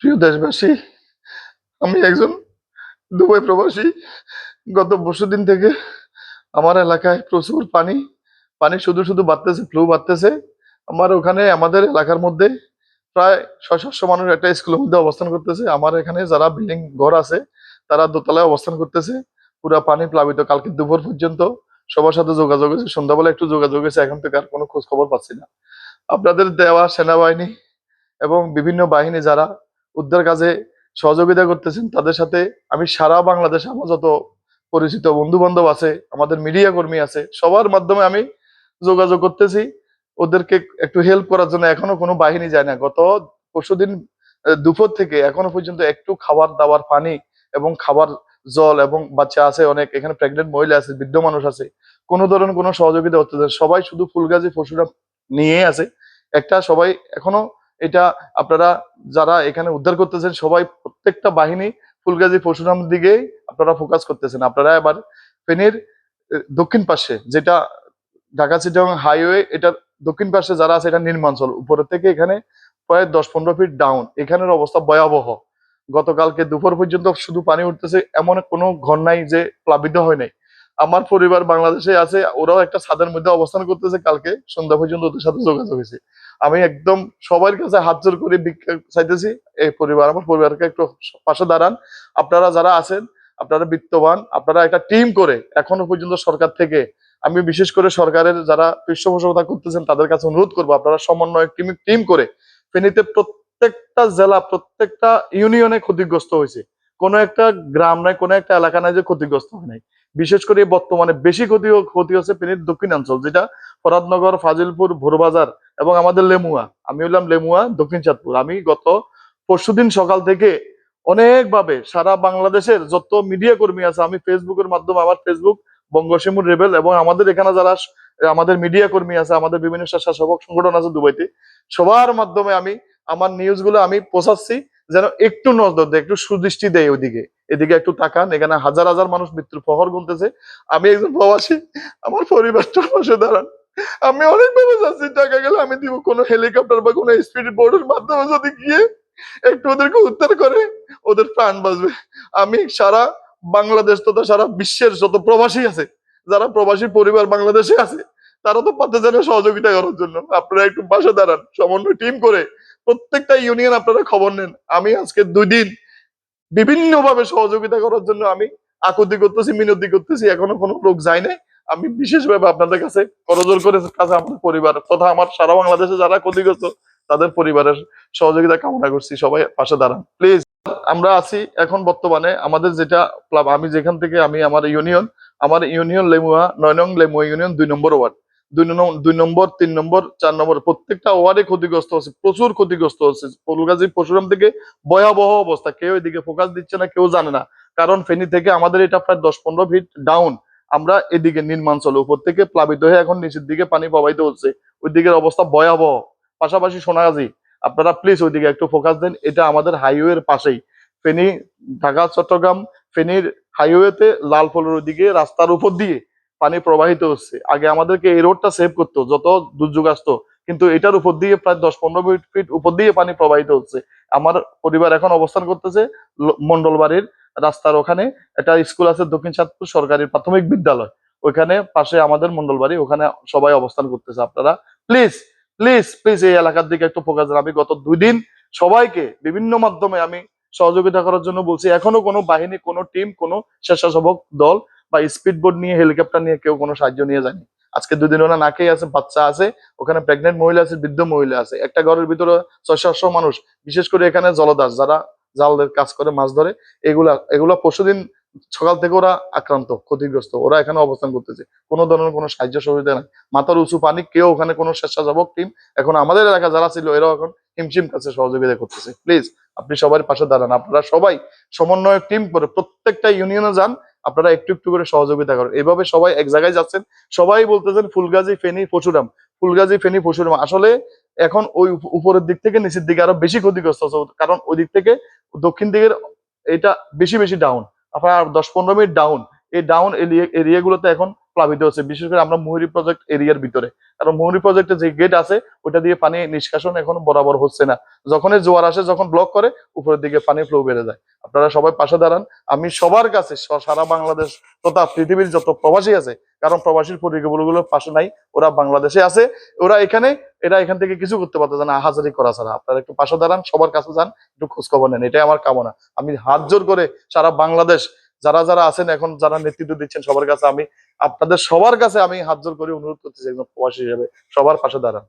প্রিয় দেশবাসী, আমি একজন দুবাই প্রবাসী। গত পরশুদিন থেকে আমার এলাকায় প্রচুর পানি। পানি শুধু শুধু বাড়তেছে, ফ্লু বাড়তেছে। আমার ওখানে আমাদের এলাকার মধ্যে প্রায় 600-700 মানুষ একটা স্কুলের মধ্যে অবস্থান করতেছে। আমার এখানে যারা বিল্ডিং ঘর আছে তারা দোতলায় অবস্থান করতেছে। পুরা পানি প্লাবিত। কালকে দুপুর পর্যন্ত সবার সাথে যোগাযোগ হয়েছে, সন্ধ্যাবেলা একটু যোগাযোগ হয়েছে, এখন থেকে আর কোনো খোঁজ খবর পাচ্ছি না। আপনাদের দেওয়া সেনাবাহিনী এবং বিভিন্ন বাহিনী যারা উদ্ধার কাজে সহযোগিতা করতেছেন তাদের সাথে আমি সারা বাংলাদেশে আমার যত পরিচিত বন্ধু বান্ধব আছে, আমাদের মিডিয়া কর্মী আছে, সবার মাধ্যমে আমি যোগাযোগ করতেছি ওদেরকে একটু হেল্প করার জন্য। এখনো কোনো বাহিনী যায় না। গত পরশুদিন দুপুর থেকে এখনো পর্যন্ত একটু খাবার দাবার, পানি এবং খাবার, জল, এবং বাচ্চা আছে অনেক, এখানে প্রেগনেন্ট মহিলা আছে, বৃদ্ধ মানুষ আছে, কোনো ধরনের কোনো সহযোগিতা হচ্ছে না। সবাই শুধু ফুলগাজী পশুরা নিয়ে আছে। একটা সবাই এখনো এটা, আপনারা যারা এখানে উদ্ধার করতেছেন সবাই প্রত্যেকটা বাহিনী ফুলগাজী পরশুরাম দিকেই আপনারা ফোকাস করতেছেন। আপনারা এবার ফেনীর দক্ষিণ পাশে, যেটা ঢাকা চিটাগাং হাইওয়ে, এটার দক্ষিণ পাশে যারা আছে এটা নির্মাঞ্চল, উপরের থেকে এখানে প্রায় 10-15 ফিট ডাউন, এখানের অবস্থা ভয়াবহ। গতকালকে দুপুর পর্যন্ত শুধু পানি উঠতেছে, এমন কোনো ঘর নাই যে প্লাবিত হয় নাই। আমার পরিবার বাংলাদেশে আছে, ওরাও একটা ছাদের মধ্যে অবস্থান করতেছে, কালকে সন্ধ্যা পর্যন্ত ওদের সাথে যোগাযোগ হয়েছে। আমি একদম সবার কাছে হাত জোর করে ভিক্ষা চাইতেছি, এই পরিবার, আমার পরিবারকে একটু পাশে দাঁড়ান। আপনারা যারা আছেন, আপনারা বিত্তবান, আপনারা একটা টিম করে এখনো পর্যন্ত সরকার থেকে, আমি বিশেষ করে সরকারের যারা পৃষ্ঠপোষকতা করতেছেন তাদের কাছে অনুরোধ করবো, আপনারা সমন্বয় টিম করে ফেনীতে প্রত্যেকটা জেলা, প্রত্যেকটা ইউনিয়নে ক্ষতিগ্রস্ত হয়েছে। কোনো একটা গ্রাম নাই, কোনো একটা এলাকা নাই যে ক্ষতিগ্রস্ত হয় নাই। বিশেষ করে বর্তমানে বেশি ক্ষতি হচ্ছে ফেনীর দক্ষিণাঞ্চল, যেটা ফরাদনগর, ফাজিলপুর, ভোরবাজার এবং আমাদের লেমুয়া। আমি হলাম লেমুয়া, দক্ষিণ চাঁদপুর। আমি গত পরশুদিন সকাল থেকে অনেকভাবে সারা বাংলাদেশের যত মিডিয়া কর্মী আছে, আমি ফেসবুকের মাধ্যমে, আমার ফেসবুক বঙ্গশিমুর রেবেল, এবং আমাদের এখানে যারা আমাদের মিডিয়া কর্মী আছে, আমাদের বিভিন্ন স্বেচ্ছাসেবক সংগঠন আছে দুবাইতে, সবার মাধ্যমে আমি আমার নিউজ গুলো আমি পৌঁছাচ্ছি, যেন একটু নজর দেয়, একটু সুদৃষ্টি দেয় ওইদিকে। এদিকে একটু তাকান, এখানে হাজার হাজার মানুষ মৃত্যুর প্রহর গুনতেছে। আমি একজন প্রবাসী, আমার পরিবারটার পাশে দাঁড়ান। আমি অনেক ভাবে যাচ্ছি, টাকা গেলে আমি দিব, কোনো হেলিকপ্টার বা কোনো স্পিড বোর্ডের মাধ্যমে যদি গিয়ে একটু ওদেরকে উদ্ধার করে ওদের প্রাণ বাঁচবে। আমি সারা বাংলাদেশ তথা সারা বিশ্বের যত প্রবাসী আছে, যারা প্রবাসী পরিবার বাংলাদেশে আছে, তারা তো পাতে জানে সহযোগিতা করার জন্য। আপনারা একটু পাশে দাঁড়ান, সমন্বয় টিম করে প্রত্যেকটা ইউনিয়ন আপনারা খবর নেন। আমি আজকে 2 দিন বিভিন্ন ভাবে সহযোগিতা করার জন্য আমি আকুতি করতেছি, মিনতি করতেছি, এখনো কোনো লোক যায় নাই। আমি বিশেষভাবে আপনাদের কাছে করজোর করে কাছে আমার পরিবার তথা আমার সারা বাংলাদেশে যারা ক্ষতিগ্রস্ত তাদের পরিবারের সহযোগিতা কামনা করছি, সবাই পাশে দাঁড়ান প্লিজ। আমরা আছি এখন বর্তমানে আমাদের যেটা ক্লাব, আমি যেখান থেকে, আমি আমার ইউনিয়ন লেমুয়া 9 নং লেমুয়া ইউনিয়ন 2 নম্বর ওয়ার্ড। 2 নম্বর, 3 নম্বর, 4 নম্বর প্রত্যেকটা ওয়ার্ডে ক্ষতিগ্রস্ত হচ্ছে, প্রচুর ক্ষতিগ্রস্ত হচ্ছে। ফুলগাজী পরশুরাম থেকে ভয়াবহ অবস্থা, কেউ এদিকে ফোকাস দিচ্ছে না, কেউ জানে না। কারণ ফেনী থেকে আমাদের এটা প্রায় 10-15 ফিট ডাউন। আমরা এদিকে নির্মাঞ্চল, উপর থেকে প্লাবিত হয়ে এখন নিচের দিকে পানি প্রবাহিত হচ্ছে। ওই দিকের অবস্থা ভয়াবহ। পাশাপাশি সোনাগাজী, আপনারা প্লিজ ওইদিকে একটু ফোকাস দেন। এটা আমাদের হাইওয়ের পাশেই, ফেনী ঢাকা চট্টগ্রাম ফেনীর হাইওয়েতে লালফলের ওইদিকে রাস্তার উপর দিয়ে পানি প্রবাহিত হচ্ছে। আগে আমাদেরকে এই রোডটা সেভ করতো যত দুর্যোগ আসতো, কিন্তু এটার উপর দিয়ে প্রায় 10-15 ফিট উপর দিয়ে পানি প্রবাহিত হচ্ছে। আমার পরিবার এখন অবস্থান করতেছে মন্ডলবাড়ির রাস্তার ওখানে। একটা স্কুল আছে দক্ষিণ চাঁদপুর সরকারি প্রাথমিক বিদ্যালয়, ওইখানে পাশে আমাদের মন্ডলবাড়ি, ওখানে সবাই অবস্থান করতেছে। আপনারা প্লিজ প্লিজ প্লিজ এই এলাকার দিকে একটু ফোকাস দেন। আমি গত 2 দিন সবাইকে বিভিন্ন মাধ্যমে আমি সহযোগিতা করার জন্য বলছি। এখনো কোনো বাহিনী, কোনো টিম, কোনো স্বেচ্ছাসেবক দল বা স্পিড বোট নিয়ে, হেলিকপ্টার নিয়ে কেউ কোনো সাহায্য নিয়ে যায়নি। আজকে 2 দিন ওরা না খেয়ে আছে, বাচ্চা আছে, ওখানে প্রেগনেন্ট মহিলা আছে, বৃদ্ধ মহিলা আছে, একটা ঘরের ভিতরে 600-700 মানুষ। বিশেষ করে এখানে জলদাস যারা জালদের কাজ করে, মাছ ধরে, এগুলা এগুলা পরশুদিন সকাল থেকে ওরা আক্রান্ত, ক্ষতিগ্রস্ত, ওরা এখানে অবস্থান করতেছে। কোনো ধরনের কোনো সাহায্য সহযোগিতা নাই, মাথার উঁচু পানি, কেউ ওখানে কোনো স্বেচ্ছাসেবক টিম, এখন আমাদের এলাকা যারা ছিল এরাও এখন হিমশিম কাছে সহযোগিতা করতেছে। প্লিজ আপনি সবার পাশে দাঁড়ান। আপনারা সবাই সমন্বয় টিম করে প্রত্যেকটা ইউনিয়নে যান, আপনারা একটু একটু করে সহযোগিতা করেন। এভাবে সবাই এক জায়গায় যাচ্ছেন, সবাই বলতেছেন ফুলগাজী ফেনী পরশুরাম, ফুলগাজী ফেনী পরশুরাম। আসলে এখন ওই উপরের দিক থেকে নিচের দিকে আরো বেশি ক্ষতিগ্রস্ত হচ্ছে, কারণ ওই দিক থেকে দক্ষিণ দিকের এটা বেশি বেশি ডাউন, আপনার 10-15 মিনিট ডাউন। এই ডাউন এরিয়াগুলোতে এখন প্লাবিত হচ্ছে, বিশেষ করে আমরা মুহুরী প্রজেক্ট এরিয়ার ভিতরে। কারণ মুহুরী প্রজেক্টে যে গেট আছে ওটা দিয়ে পানি নিষ্কাশন এখন বরাবর হচ্ছে না, যখনই জোয়ার আসে যখন ব্লক করে উপরের দিকে পানি ফ্লো বেড়ে যায়। আপনারা সবাই পাশে দাঁড়ান। আমি সবার কাছে সারা বাংলাদেশ তথা পৃথিবীর যত প্রবাসী আছে, কারণ প্রবাসীর পরিবারগুলো পাশে নাই, ওরা বাংলাদেশে আছে, ওরা এখান থেকে কিছু করতে পারতেছে না হাজারি করা ছাড়া। আপনারা একটু পাশে দাঁড়ান, সবার কাছে যান, একটু খোঁজ খবর নেন, এটাই আমার কামনা। আমি হাত জোর করে সারা বাংলাদেশ যারা যারা আছেন এখন, যারা নেতৃত্ব দিচ্ছেন, সবার কাছে আমি, আপনাদের সবার কাছে আমি হাত জোর করে অনুরোধ করতেছি একজন প্রবাসী হিসেবে সবার পাশে দাঁড়ান।